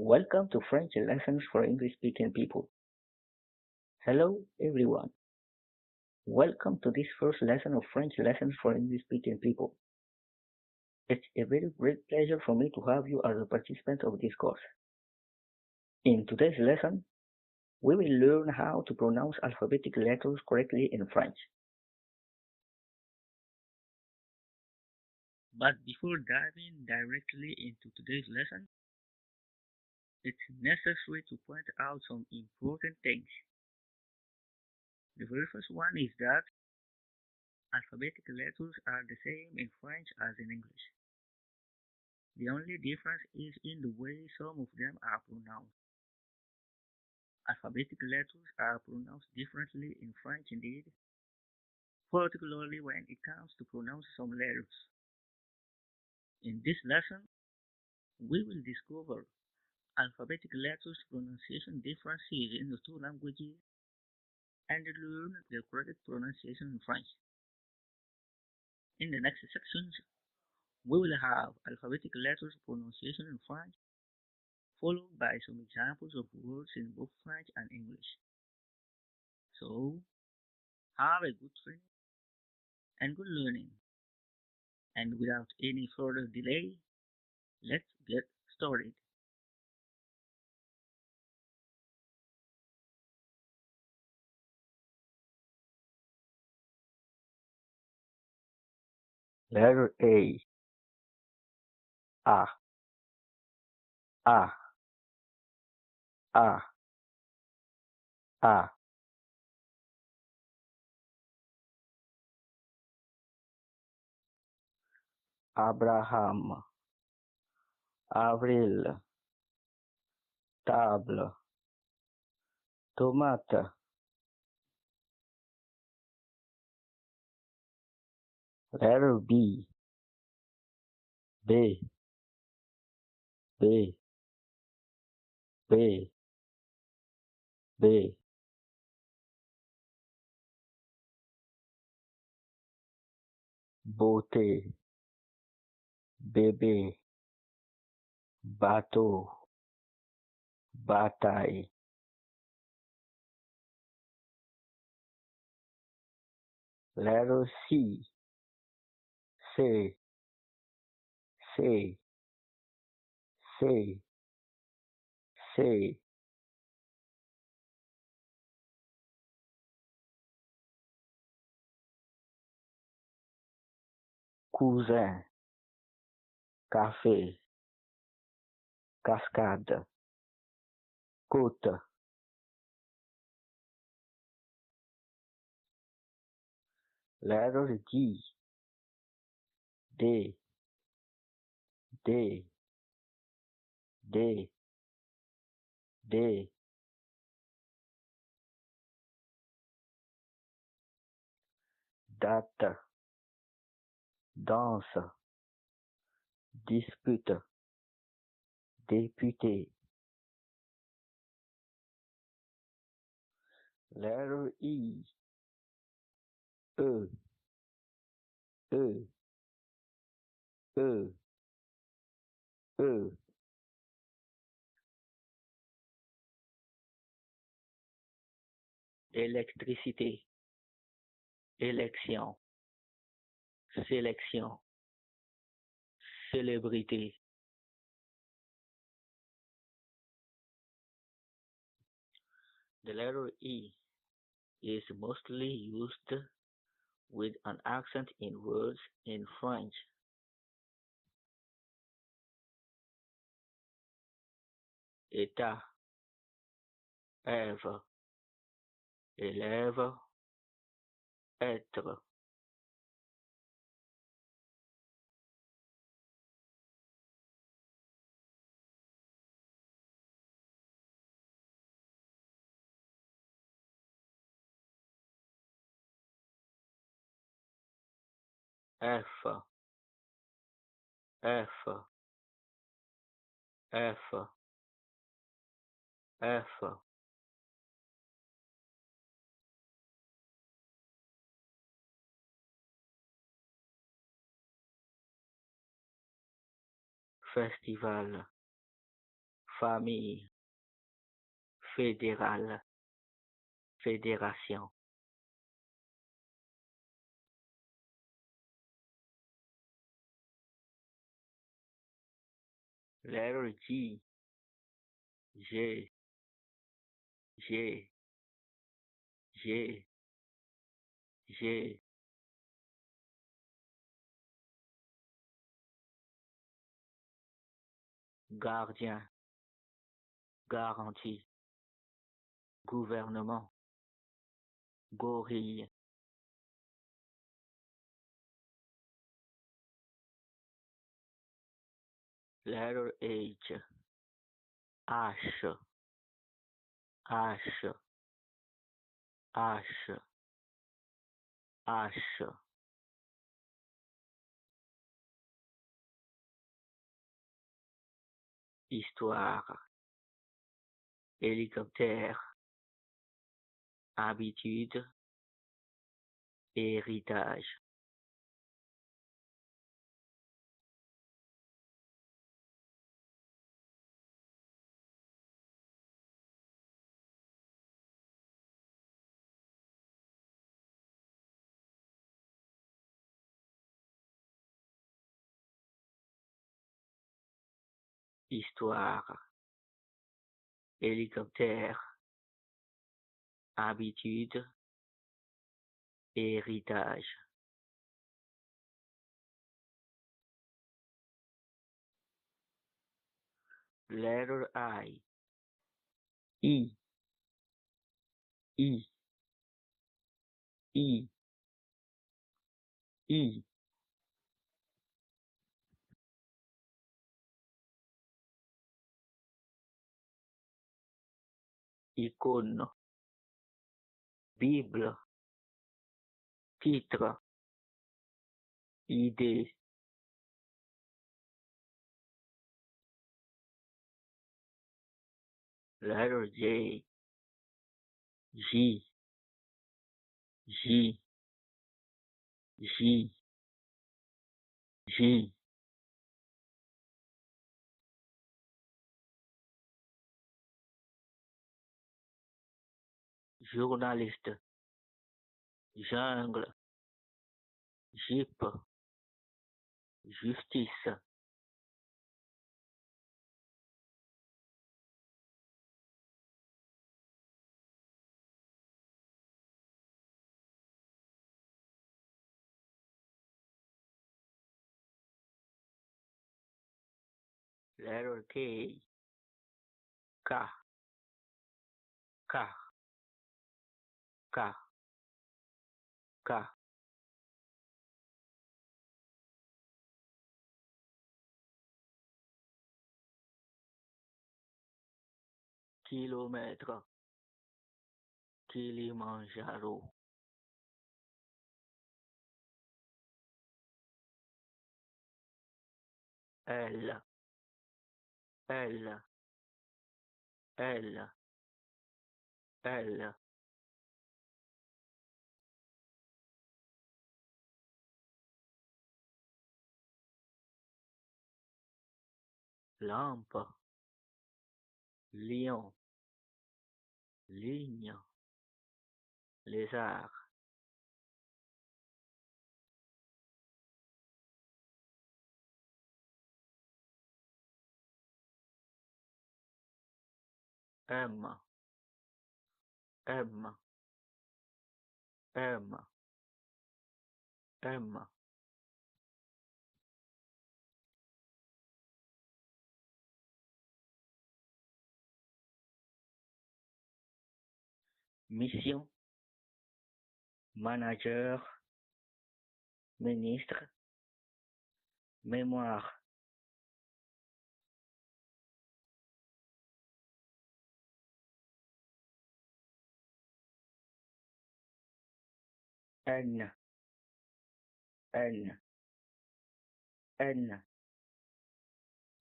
Welcome to French Lessons for English Speaking People. Hello, everyone. Welcome to this first lesson of French Lessons for English Speaking People. It's a very great pleasure for me to have you as a participant of this course. In today's lesson, we will learn how to pronounce alphabetic letters correctly in French. But before diving directly into today's lesson, it's necessary to point out some important things. The very first one is that alphabetic letters are the same in French as in English. The only difference is in the way some of them are pronounced. Alphabetic letters are pronounced differently in French indeed, particularly when it comes to pronounce some letters. In this lesson, we will discover alphabetic letters pronunciation differences in the two languages and learn the correct pronunciation in French. In the next sections, we will have alphabetic letters pronunciation in French, followed by some examples of words in both French and English. So, have a good training and good learning. And without any further delay, let's get started. Letter A. A. A. A. A. Abraham. Avril. Table. Tomate. Letter B. B. B. B. B. Beauté. Bébé. Bateau. Bataille. Letter C. C. C. C. C. Cousin. Café. Cascade. Côte. Letter D. D. D. D. D. Date. Danse. Dispute. Député. Letter E. E. E. E. E. Électricité. Élection. Sélection. Célébrité. The letter E is mostly used with an accent in words in French. État. Ève. Élève. Être. F. F. F. F. Festival. famille, fédérale, fédération. Letter G, G, G, G, G. Gardien, garantie, gouvernement, gorille. Letter H, H, H, H, H. Histoire, hélicoptère, habitude, héritage. Histoire, hélicoptère, habitude, héritage. Letter I, I, I, I, I. Icône, Bible, titre, idée. Letter J, J, J, J, J. Journaliste, jungle, jupe, justice. Letter K, K, K, K, K. Kilomètre, Kilimanjaro. L, L, L, L. Lampe, lion, ligne, lézard. M, M, M, M. Mission, manager, ministre, mémoire. N, N, N,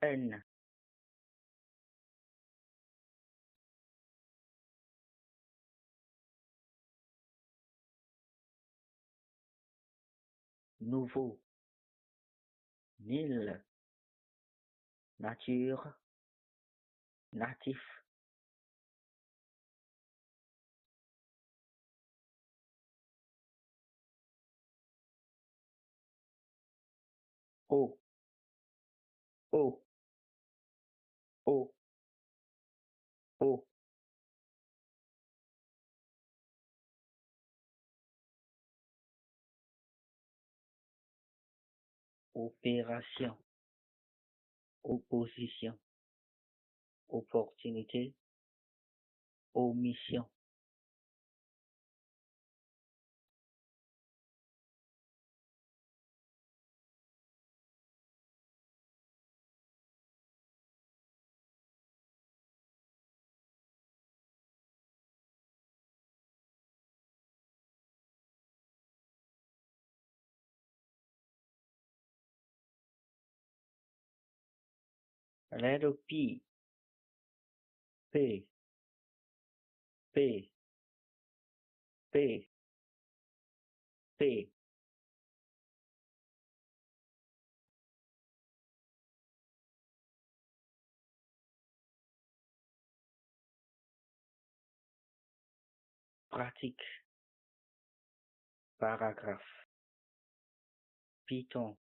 N. Nouveau, Nil, nature, natif, eau, eau, eau, eau, opération, opposition, opportunité, omission, letter P, P, P, P, pratique, paragraphe, Python,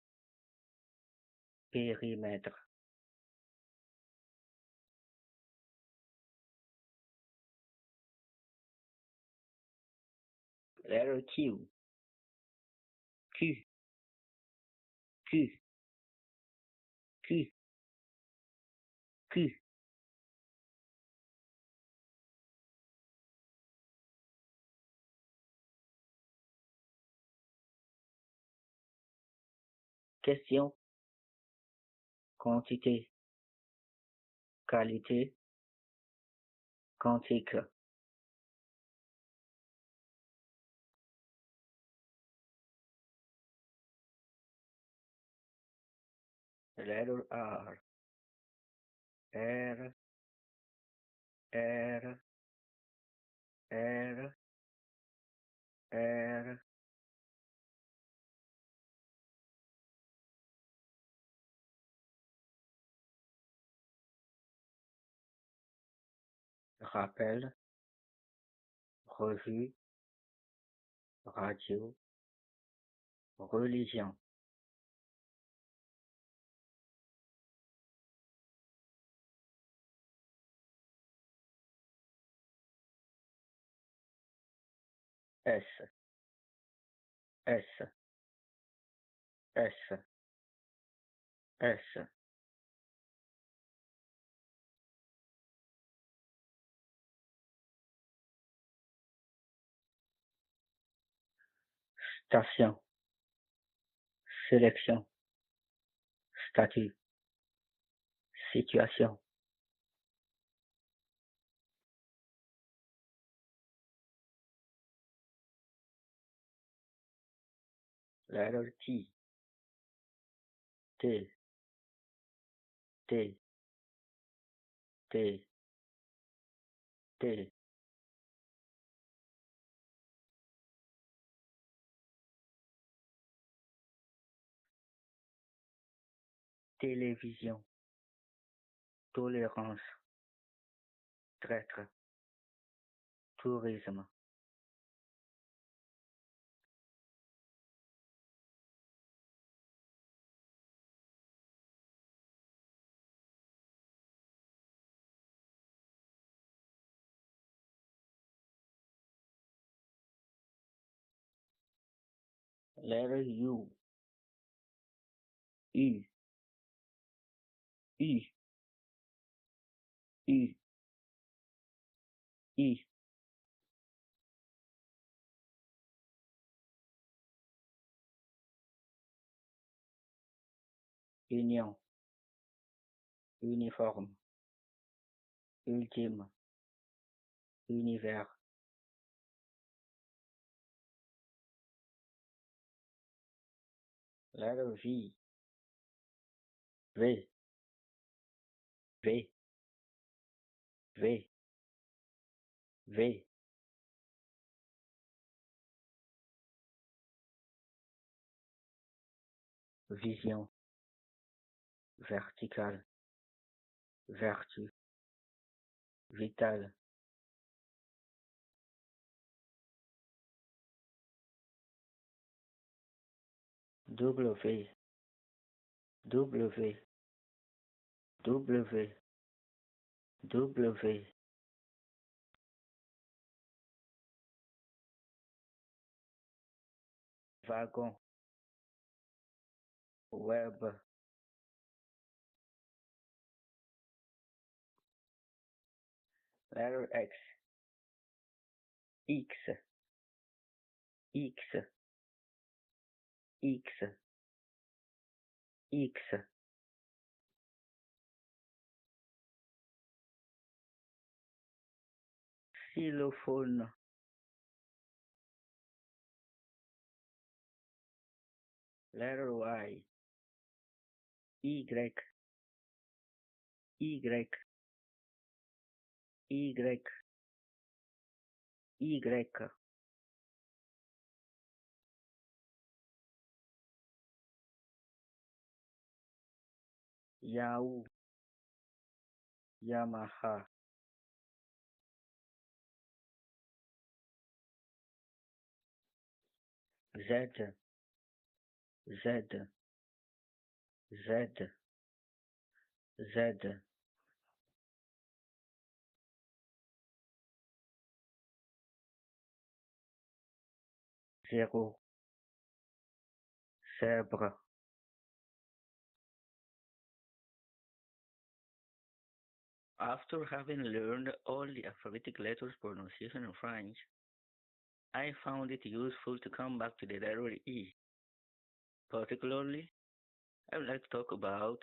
périmètre, letter Q, Q, Q, Q, question, quantité, qualité, quantique, letter R, R, R, R, R, rappel, revue, radio, religion, S, S, S, S, station, sélection, statut, situation, letter T, T, T, T, T, télévision, tolérance, traître, tourisme, letter U, U, U, U, U, union, uniforme, ultime, univers, letter V, V, V, V, V, vision, verticale, vertu, vital, W, W, W, W, wagon, web, letter X, X, X, X, X, xylophone, letter Y, Y, Y, Y, Y, Yahoo, Yamaha, Z, Z, Z, Z, zéro, zèbre. After having learned all the alphabetic letters pronunciation in French, I found it useful to come back to the letter E. Particularly, I would like to talk about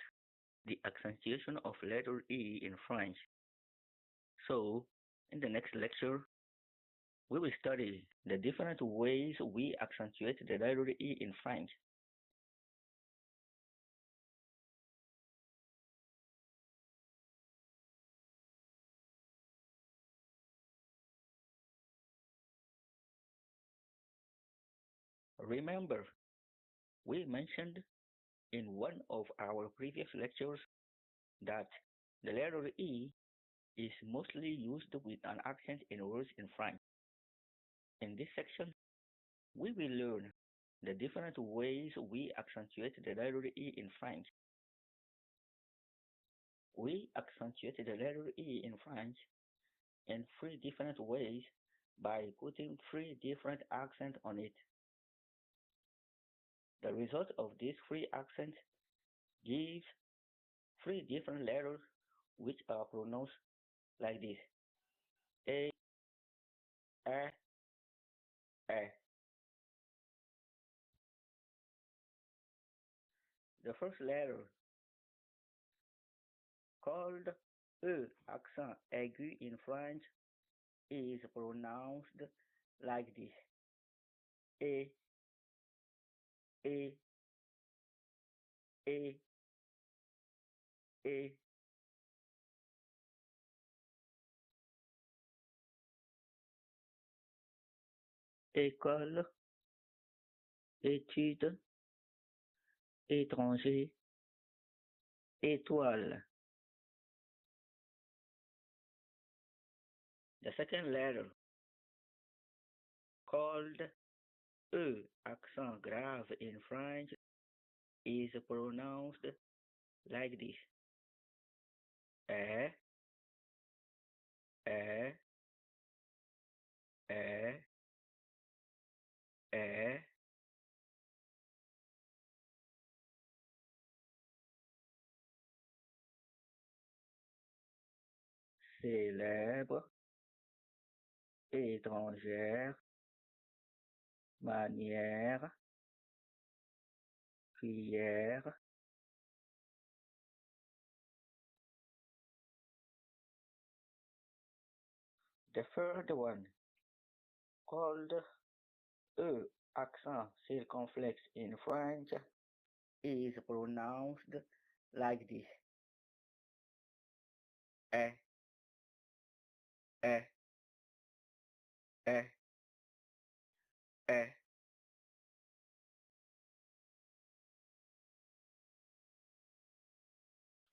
the accentuation of letter E in French. So, in the next lecture, we will study the different ways we accentuate the letter E in French. Remember, we mentioned in one of our previous lectures that the letter E is mostly used with an accent in words in French. In this section, we will learn the different ways we accentuate the letter E in French. We accentuate the letter E in French in three different ways by putting three different accents on it. The result of these three accents gives three different letters which are pronounced like this: A, E, E. The first letter, called E accent aigu in French, is pronounced like this: E, E, E, E. École, étude, étranger, étoile. The second letter, called E accent grave in French, is pronounced like this: E, E, E, E. Célèbre, étrangère, manière, prière. The third one, called E accent circumflex in French, is pronounced like this: E, E, E, E.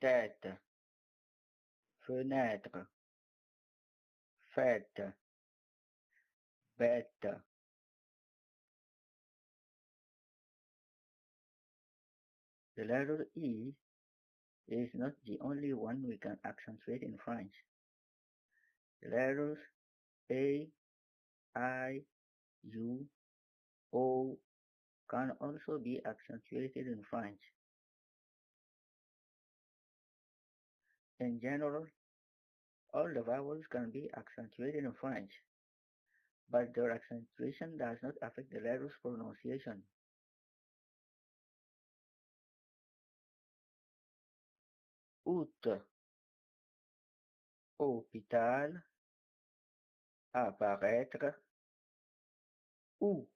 Tête, fenêtre, fête, bête. The letter E is not the only one we can accentuate in French. The letters A, I, U, O can also be accentuated in French. In general, all the vowels can be accentuated in French, but their accentuation does not affect the letter's pronunciation. Out, hôpital, apparaître, ou.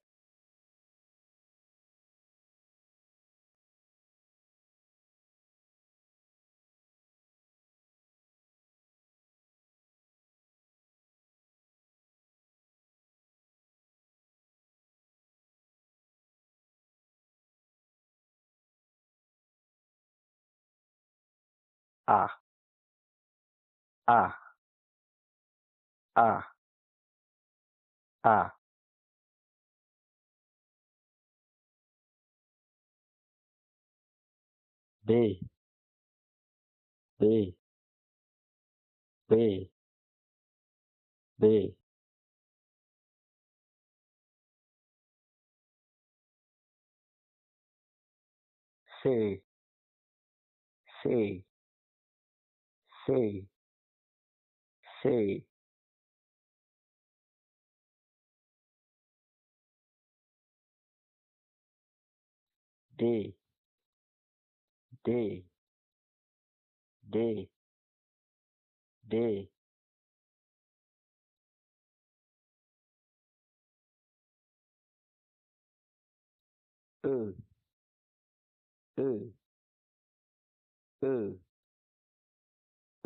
A, A, A, A. B, B, B, B. C, C, C, C. D, D, D, D. E, E, E,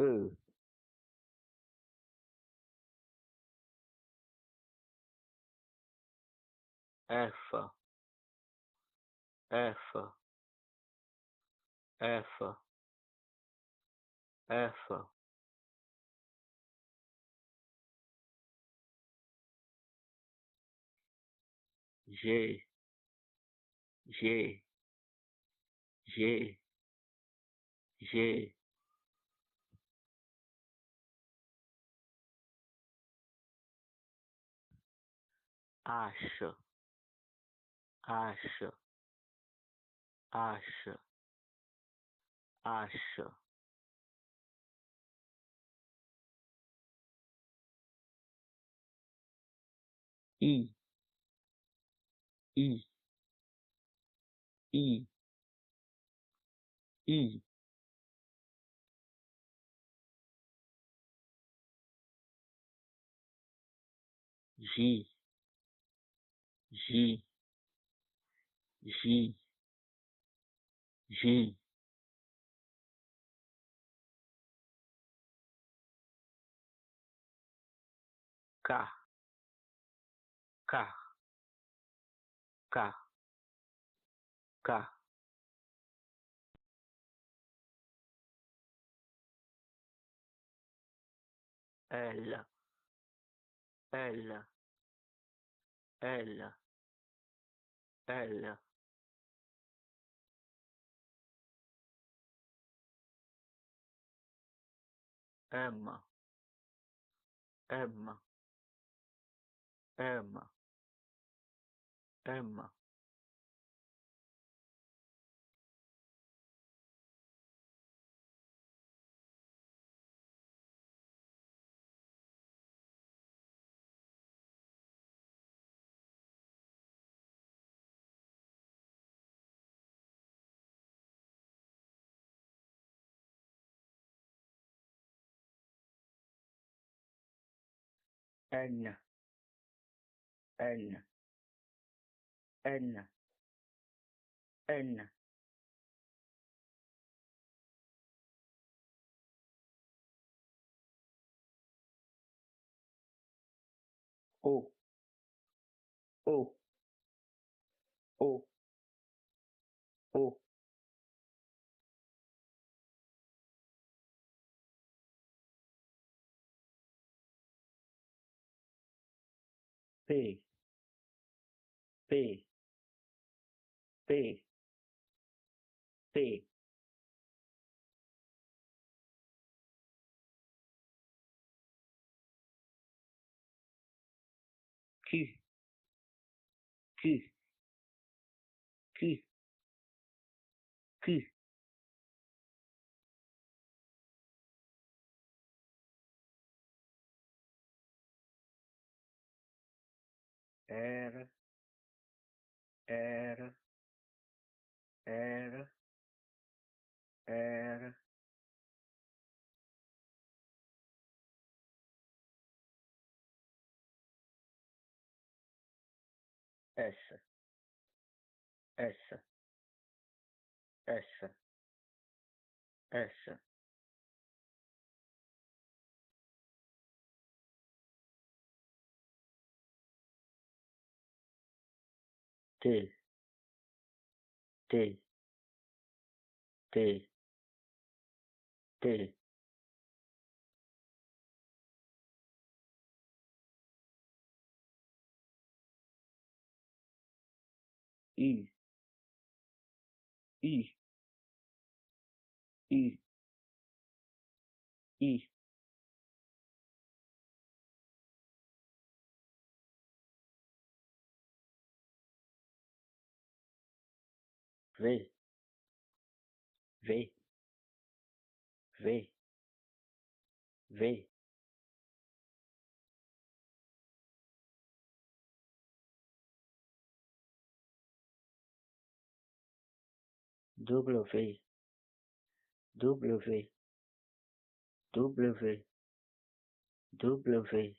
E. F, F, F, F. G, G, G, G. H, H, H, H. I, I, I, I. J, J, J, J. K, K, K, K. L, L, L, L. M, M, M, M. N, N, N, N. O, O, O, O. P, P, P, P, Q, Q, Q, Q, R, R, R, R, S, S, S, S, T, T, T, T, U, U, U, U, V, V, V, V, W, W, W, W,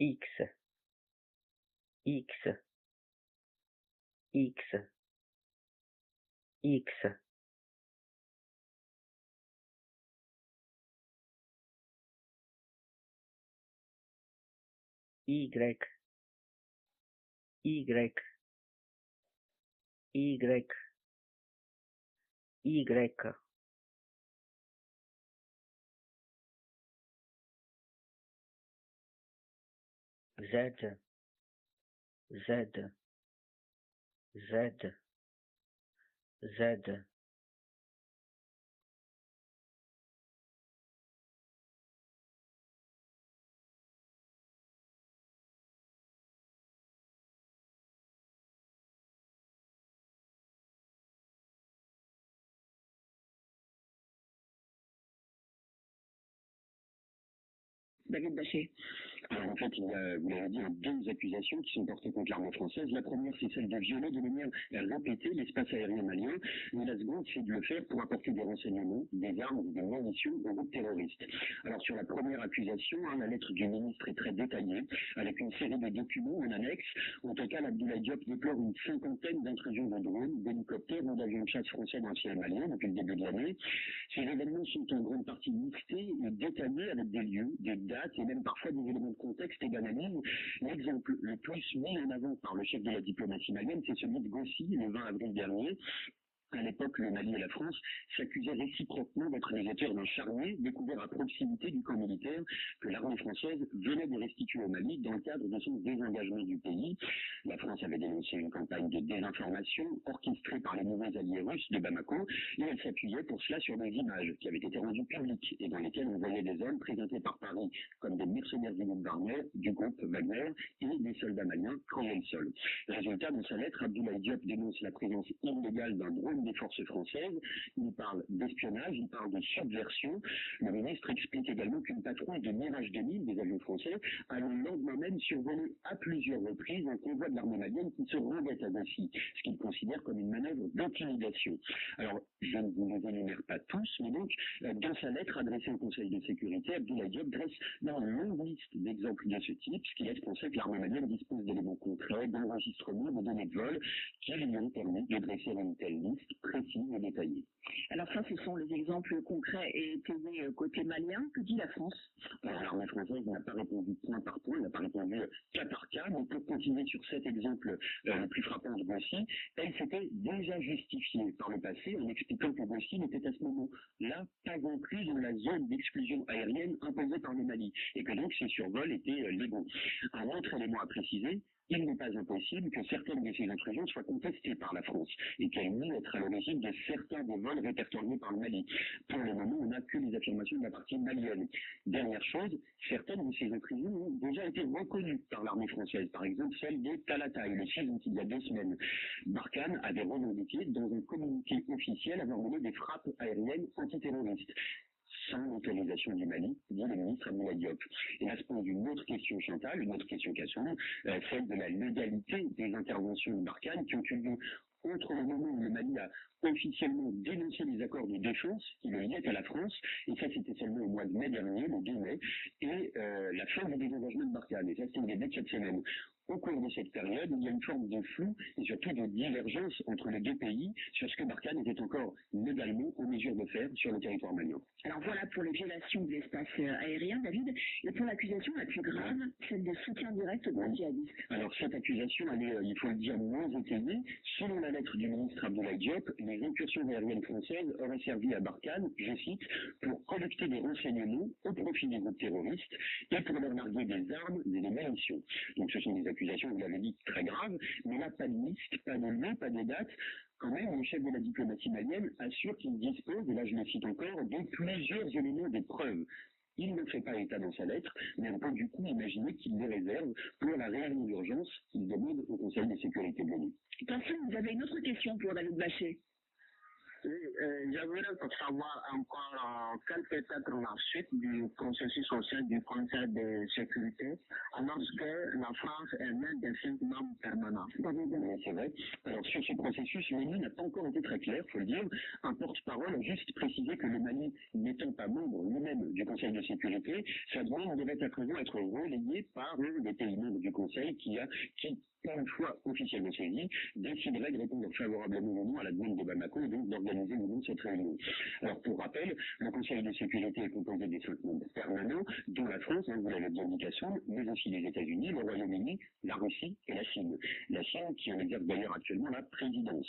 X, X, X, X, Y, Y, Y, Y, Z, Z, Z, Z, David Bachet. Alors en fait, il y a, vous l'avez dit, deux accusations qui sont portées contre l'armée française. La première, c'est celle de violer de manière répétée l'espace aérien malien. Et la seconde, c'est de le faire pour apporter des renseignements, des armes, des munitions aux groupes terroristes. Alors sur la première accusation, la lettre du ministre est très détaillée, avec une série de documents en annexe. En total, Abdoulaye Diop déplore une cinquantaine d'intrusions de drones, d'hélicoptères ou d'avions de chasse français dans le ciel malien depuis le début de l'année. Ces événements sont en grande partie listés et détaillés avec des lieux, des dates et même parfois des éléments de contexte et d'analyse. L'exemple le plus mis en avant par le chef de la diplomatie malienne, c'est celui de Gossi, le 20 avril dernier. À l'époque, le Mali et la France s'accusaient réciproquement d'être les auteurs d'un charnier découvert à proximité du camp militaire que l'armée française venait de restituer au Mali dans le cadre de son désengagement du pays. La France avait dénoncé une campagne de désinformation orchestrée par les nouveaux alliés russes de Bamako et elle s'appuyait pour cela sur des images qui avaient été rendues publiques et dans lesquelles on voyait des hommes présentés par Paris comme des mercenaires du groupe Wagner et des soldats maliens creusant le sol. Résultat, dans sa lettre, Abdoulaye Diop dénonce la présence illégale d'un drone des forces françaises. Il parle d'espionnage, il parle de subversion. Le ministre explique également qu'une patrouille de Mirage 2000 des avions français a le lendemain même survolé à plusieurs reprises un convoi de l'armée malienne qui se rendait à Gossi, ce qu'il considère comme une manœuvre d'intimidation. Alors, je ne vous les énumère pas tous, mais donc, dans sa lettre adressée au Conseil de sécurité, Abdoulaye Diop dresse une longue liste d'exemples de ce type, ce qui laisse penser que l'armée malienne dispose d'éléments concrets, d'enregistrements, de données de vol, qui lui ont permis de dresser une telle liste. listes précises et détaillées. Alors ça, ce sont les exemples concrets et étayés côté malien. Que dit la France? Alors l'armée française n'a pas répondu point par point, elle n'a pas répondu cas par cas, mais pour continuer sur cet exemple le plus frappant de Boissy, elle s'était déjà justifiée par le passé en expliquant que Boissy n'était à ce moment-là pas inclus dans la zone d'exclusion aérienne imposée par le Mali, et que donc ces survols étaient légaux. Un autre élément à préciser, il n'est pas impossible que certaines de ces intrusions soient contestées par la France et qu'elles nuisent être à l'origine de certains des vols répertoriés par le Mali. Pour le moment, on n'a que les affirmations de la partie malienne. Dernière chose, certaines de ces intrusions ont déjà été reconnues par l'armée française, par exemple celle de Talatay, le 6 août, il y a 2 semaines. Barkhane avait revendiqué dans un communiqué officiel avoir mené des frappes aériennes antiterroristes sans l'autorisation du Mali, dit le ministre Abdoulaye Diop. Et là se pose une autre question, Chantal, une autre question Kassoum, celle de la légalité des interventions de Barkhane qui ont eu lieu entre le moment où le Mali a officiellement dénoncé les accords de défense qui le liaient à la France, et ça c'était seulement au mois de mai dernier, le 2 mai, et la fin du désengagement de Barkhane, et ça c'était au début de cette semaine. Au cours de cette période, il y a une forme de flou et surtout de divergence entre les deux pays sur ce que Barkhane était encore légalement en mesure de faire sur le territoire malien. Alors voilà pour les violations de l'espace aérien, David, et pour l'accusation la plus grave, celle de soutien direct aux djihadistes. Alors cette accusation, elle est, il faut le dire, moins étayée. Selon la lettre du ministre Abdoulaye Diop, les incursions aériennes françaises auraient servi à Barkhane, je cite, pour collecter des renseignements au profit des groupes terroristes et pour leur narguer des armes et des munitions. Donc ce sont des accusations, vous l'avez dit, très graves, mais là pas de liste, pas de lieu, pas de date. Quand même, le chef de la diplomatie malienne assure qu'il dispose, et là je le cite encore, de plusieurs éléments de preuve. Il ne fait pas état dans sa lettre, mais on peut du coup imaginer qu'il les réserve pour la réunion d'urgence qu'il demande au Conseil de sécurité de l'ONU. Attention, vous avez une autre question pour David Bachet. Oui, j'aimerais savoir encore quelle peut être la suite du processus social du Conseil de sécurité, alors que la France est l'un des 5 membres permanents. C'est vrai. Alors sur ce processus, l'ONU n'a pas encore été très clair, il faut le dire. Un porte-parole a juste précisé que le Mali, n'étant pas membre lui-même du Conseil de sécurité, sa demande devait à présent être relayée par un des pays membres du Conseil qui, une fois officiellement saisi, déciderait de répondre favorablement ou non à la demande de Bamako et donc d'organiser ou non cette réunion. Alors pour rappel, le Conseil de sécurité est composé des 5 membres permanents, dont la France, vous l'avez dit indication, mais aussi les États-Unis, le Royaume-Uni, la Russie et la Chine. La Chine qui en exerce d'ailleurs actuellement la présidence.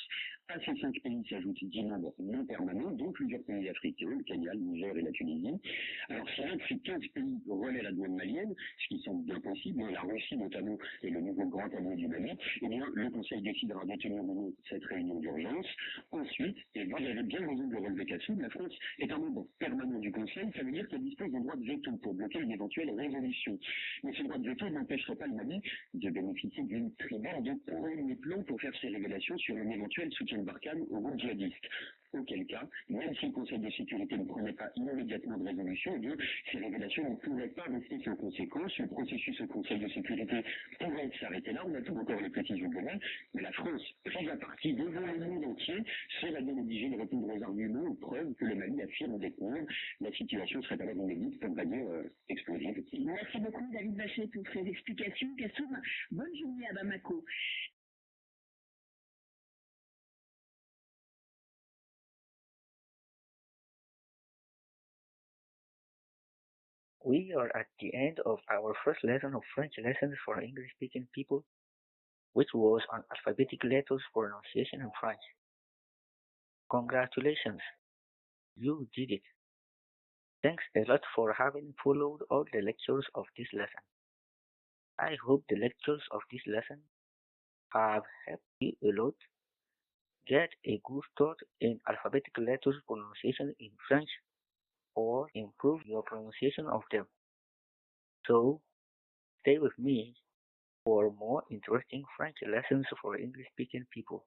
À ces 5 pays s'ajoutent 10 membres non permanents, dont plusieurs pays africains, le Kenya, le Niger et la Tunisie. Alors si l'un de ces 15 pays relaie la demande malienne, ce qui semble bien possible, la Russie notamment est le nouveau grand allié du Mali, eh bien, le Conseil décidera de tenir ou non cette réunion d'urgence. Ensuite, et vous avez bien raison de le relever Kassoum, la France est un membre permanent du Conseil, ça veut dire qu'elle dispose d'un droit de veto pour bloquer une éventuelle résolution. Mais ce droit de veto n'empêcherait pas le Mali de bénéficier d'une tribune de premier plan pour faire ses révélations sur un éventuel soutien de Barkhane au groupe djihadiste. Auquel cas, même si le Conseil de sécurité ne prenait pas immédiatement de résolution, eh bien, ces révélations ne pourraient pas rester sans conséquence. Le processus au Conseil de sécurité pourrait s'arrêter là. On a tout encore les précisions demain, mais la France, prise à partie devant le monde entier, serait bien obligée de répondre aux arguments, aux preuves que le Mali affirme détenir. La situation serait alors inédite, pour ne pas dire explosive. Merci beaucoup David Bachet pour ces explications. Kassoum, bonne journée à Bamako. We are at the end of our first lesson of French lessons for English-speaking people, which was on alphabetic letters pronunciation in French. Congratulations, you did it. Thanks a lot for having followed all the lectures of this lesson. I hope the lectures of this lesson have helped you a lot get a good start in alphabetic letters pronunciation in French or improve your pronunciation of them. So, stay with me for more interesting French lessons for English speaking people.